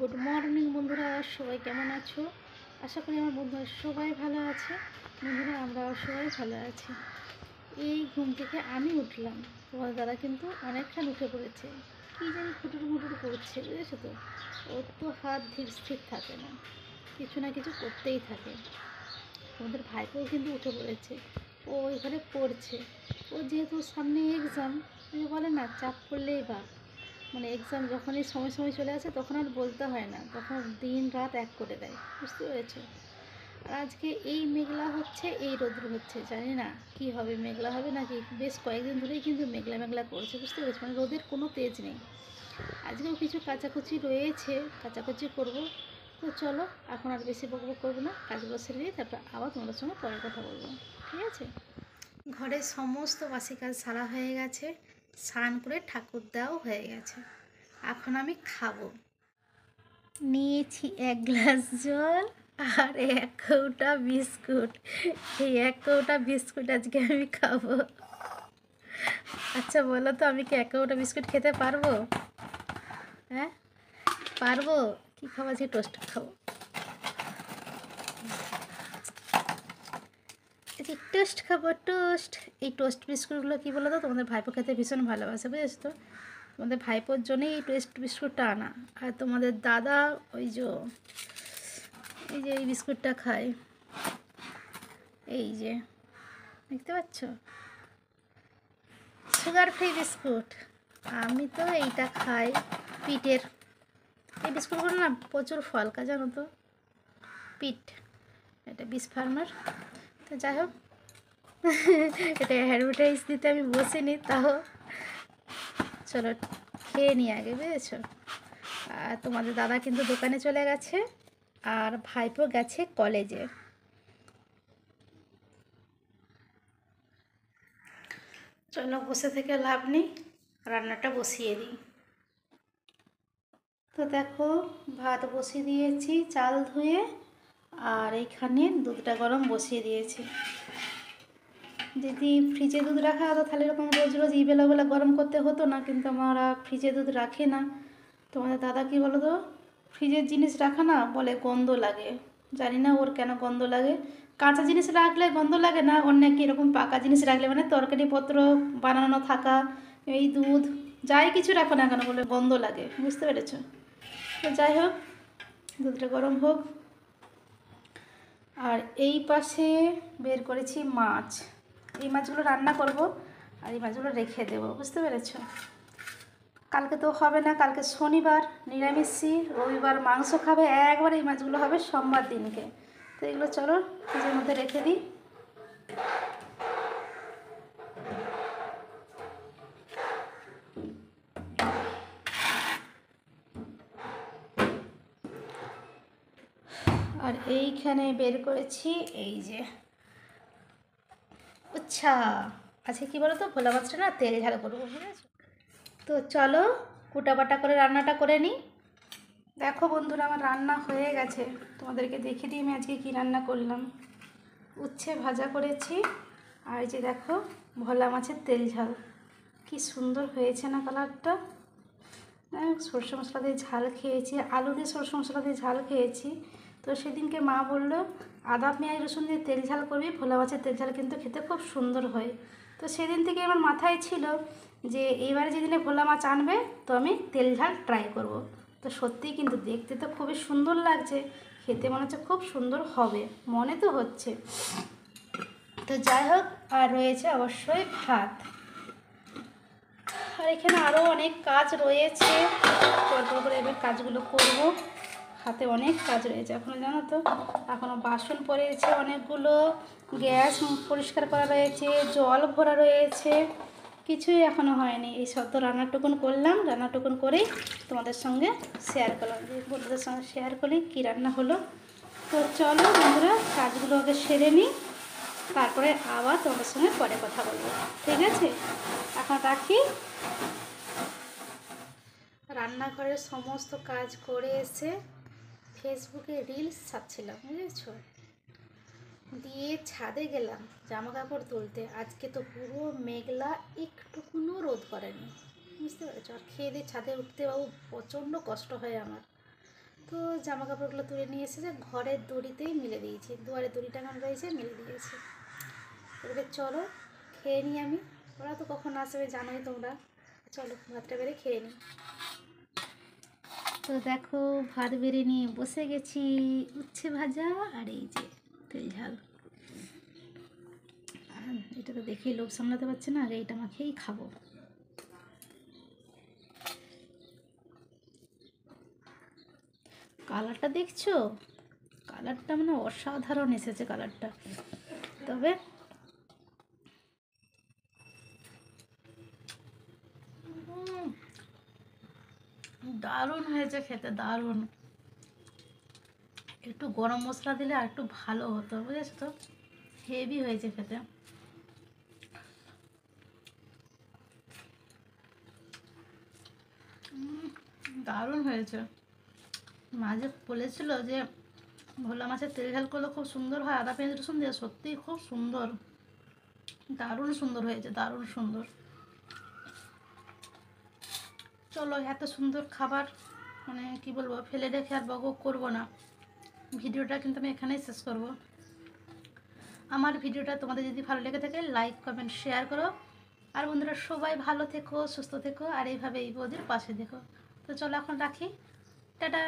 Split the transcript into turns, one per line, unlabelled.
Good morning বন্ধুরা, সবাই কেমন আছো? আশা করি আমার বন্ধুরা সবাই ভালো আছে। বন্ধুরা, আমরাও সবাই ভালো আছি। এই ঘুম থেকে আমি উঠলাম, তোমার দাদা কিন্তু অনেকক্ষণ উঠে পড়েছে। কী জানি ফুটুর মুটুর করছে, বুঝেছো তো? ওর তো হাত ধীর স্থির থাকে না, কিছু না কিছু করতেই থাকে। তোমাদের ভাইকেও কিন্তু উঠে পড়েছে, ও এখানে পড়ছে। ও যেহেতু সামনে এক্সাম, বলে না চাপ পড়লেই বাপ, মানে এক্সাম যখনই সময় সময় চলে আসে তখন আর বলতে হয় না, তখন দিন রাত এক করে দেয়, বুঝতে পেরেছো? আর আজকে এই মেঘলা হচ্ছে, এই রৌদ্র হচ্ছে, জানি না কি হবে, মেঘলা হবে নাকি। বেশ কয়েকদিন ধরেই কিন্তু মেঘলা মেঘলা করছে, বুঝতে পেরেছো? মানে রোদের কোনো তেজ নেই। আজকেও কিছু কাচাকুচি রয়েছে, কাচাকুচি করব। তো চলো, এখন আর বেশি বকবক করবো না, কাজগুলো সেরে নিই, তারপর আবার তোমাদের সঙ্গে পরে কথা বলবো, ঠিক আছে? ঘরের সমস্ত বাসি কাজ সারা হয়ে গেছে, স্নান করে ঠাকুর দেওয়াও হয়ে গেছে। এখন আমি খাবো। নিয়েছি 1 গ্লাস জল আর 1 কৌটা বিস্কুট। এই 1 কৌটা বিস্কুট আজকে আমি খাবো। আচ্ছা বলো তো, আমি কি 1 কৌটা বিস্কুট খেতে পারবো? হ্যাঁ, পারবো। কি খাবো আজকে? টোস্ট খাবো। আজকে টোস্ট খাবো, টোস্ট। এই টোস্ট বিস্কুটগুলো কী বলো তো, তোমাদের ভাইপো খেতে ভীষণ ভালোবাসে, বুঝেছো তো? তোমাদের ভাইপোর জন্যই এই টোস্ট বিস্কুটটা আনা। আর তোমাদের দাদা এই বিস্কুটটা খায়, এই যে দেখতে পাচ্ছ, সুগার ফ্রি বিস্কুট। আমি তো এইটা খাই, পিটের। এই বিস্কুটগুলো না প্রচুর ফলকা, জানো তো? পিট, এটা বিস ফার্মার। তো যাই হোক, এটা অ্যাডভার্টাইজ দিতে আমি বসিনি, তাও চলো খেয়ে নিই আগে, বুঝেছো? আর তোমাদের দাদা কিন্তু দোকানে চলে গেছে, আর ভাইপো গেছে কলেজে। চলো, বসে থেকে লাভ নেই, রান্নাটা বসিয়ে দিই। তো দেখো, ভাত বসিয়ে দিয়েছি চাল ধুয়ে, আর এখানে দুধটা গরম বসিয়ে দিয়েছি। যদি ফ্রিজে দুধ রাখা হতো তাহলে এরকম রোজ রোজ বেলা গরম করতে হতো না, কিন্তু আমরা ফ্রিজে দুধ রাখি না। তোমাদের দাদা কী বলো তো, ফ্রিজের জিনিস রাখা না বলে গন্ধ লাগে। জানি না ওর কেন গন্ধ লাগে। কাঁচা জিনিস রাখলে গন্ধ লাগে না, অন্য কি এরকম পাকা জিনিস রাখলে, মানে তরকারিপত্র বানানো থাকা, এই দুধ যাই কিছু রাখো না কেন বলে গন্ধ লাগে, বুঝতে পেরেছো? তো যাই হোক, দুধটা গরম হোক। আর এই পাশে বের করেছি মাছ, এই মাছগুলো রান্না করব, আর এই মাছগুলো রেখে দেবো, বুঝতে পেরেছো? কালকে তো হবে না, কালকে শনিবার নিরামিষই, রবিবার মাংস খাবে, একবার এই মাছগুলো হবে সোমবার দিনকে। তো এগুলো চলো ফ্রিজের মধ্যে রেখে দিই। আর এইখানে বের করেছি এই যে আচ্ছা, আজকে কী বলো তো, ভোলা মাছটা না তেল ঝাল করবো, বুঝেছো? তো চলো কুটা বাটা করে রান্নাটা করে নিই। দেখো বন্ধুরা, আমার রান্না হয়ে গেছে, তোমাদেরকে দেখিয়ে দিই আমি আজকে কী রান্না করলাম। উচ্ছে ভাজা করেছি, আর এই যে দেখো ভোলা মাছের তেল ঝাল। কি সুন্দর হয়েছে না কালারটা? সরষে মশলা দিয়ে ঝাল খেয়েছি, আলু দিয়ে সরষে মশলা দিয়ে ঝাল খেয়েছি। তো সেদিনকে মা বললো আদা পেঁয়াজ রসুন দিয়ে তেল ঝাল করবি, ভোলা মাছের তেল ঝাল কিন্তু খেতে খুব সুন্দর হয়। তো সেদিন থেকে আমার মাথায় ছিল যে এইবারে যেদিনে ভোলা মাছ আনবে তো আমি তেল ঝাল ট্রাই করব। তো সত্যিই কিন্তু দেখতে তো খুবই সুন্দর লাগছে, খেতে মনে হচ্ছে খুব সুন্দর হবে, মনে তো হচ্ছে। তো যাই হোক, আর রয়েছে অবশ্যই ভাত। আর এখানে আরও অনেক কাজ রয়েছে, পরপর করে এবার কাজগুলো করব। হাতে অনেক কাজ রয়েছে এখনও, জানো তো? এখনও বাসন পড়েছে অনেকগুলো, গ্যাস পরিষ্কার করা রয়েছে, জল ভরা রয়েছে, কিছুই এখনও হয়নি। এই সব তো রান্নাটুকুন করলাম, রান্নাটুকুন করেই তোমাদের সঙ্গে শেয়ার করলাম, বন্ধুদের সঙ্গে শেয়ার করি কী রান্না হলো। তো চলো বন্ধুরা, কাজগুলো আগে সেরে নিই, তারপরে আবার তোমাদের সঙ্গে পরে কথা বলবো, ঠিক আছে? এখন রাখি। রান্নাঘরের সমস্ত কাজ করে এসে ফেসবুকে রিলস ছাড়ছিলাম, বুঝেছো? দিয়ে ছাদে গেলাম জামা কাপড় তুলতে। আজকে তো পুরো মেঘলা, একটুকুনও রোদ করেনি, বুঝতে পেরেছো? আর খেয়ে দিয়ে ছাদে উঠতে বাবু প্রচণ্ড কষ্ট হয় আমার। জামা কাপড়গুলো তুলে নিয়ে এসেছে, ঘরের দড়িতেই মিলে দিয়েছি, দুয়ারে দড়ি টাঙানো রয়েছে, মিলে দিয়েছি। এবারে চলো খেয়ে নিই আমি, ওরা তো কখন আসবে জানোই তোমরা। চলো ভাতটা বেড়ে খেয়ে নিই। তো দেখো ভাত বেড়ে নিয়ে বসে গেছি, উচ্ছে ভাজা আর এই যে তেল ঝাল। এটা তো দেখেই লোভ সামলাতে পারছে না, আগে এটা মাখেই খাবো। কালারটা দেখছো, কালারটা মানে অসাধারণ এসেছে কালারটা। তবে দারুণ হয়েছে খেতে, দারুণ। একটু গরম মশলা দিলে আর একটু ভালো হতো, বুঝেছো তো, হেভি হয়েছে খেতে। দারুণ হয়েছে। মাঝে বলেছিল যে ভোলা মাছের তেল ঝাল করলে খুব সুন্দর হয় আদা পেঁয়াজ রসুন দিয়ে, সত্যিই খুব সুন্দর, দারুণ সুন্দর হয়েছে, দারুণ সুন্দর। চলো এত সুন্দর খাবার মানে কি বলবো, ফেলে রেখে আর বক করবো না। ভিডিওটা কিন্তু আমি এখানেই শেষ করব। আমার ভিডিওটা তোমাদের যদি ভালো লেগে থাকে লাইক কমেন্ট শেয়ার করো। আর বন্ধুরা সবাই ভালো থেকো, সুস্থ থেকো, আর এইভাবে এই বৌদির পাশে দেখো। তো চলো এখন রাখি, টাটা।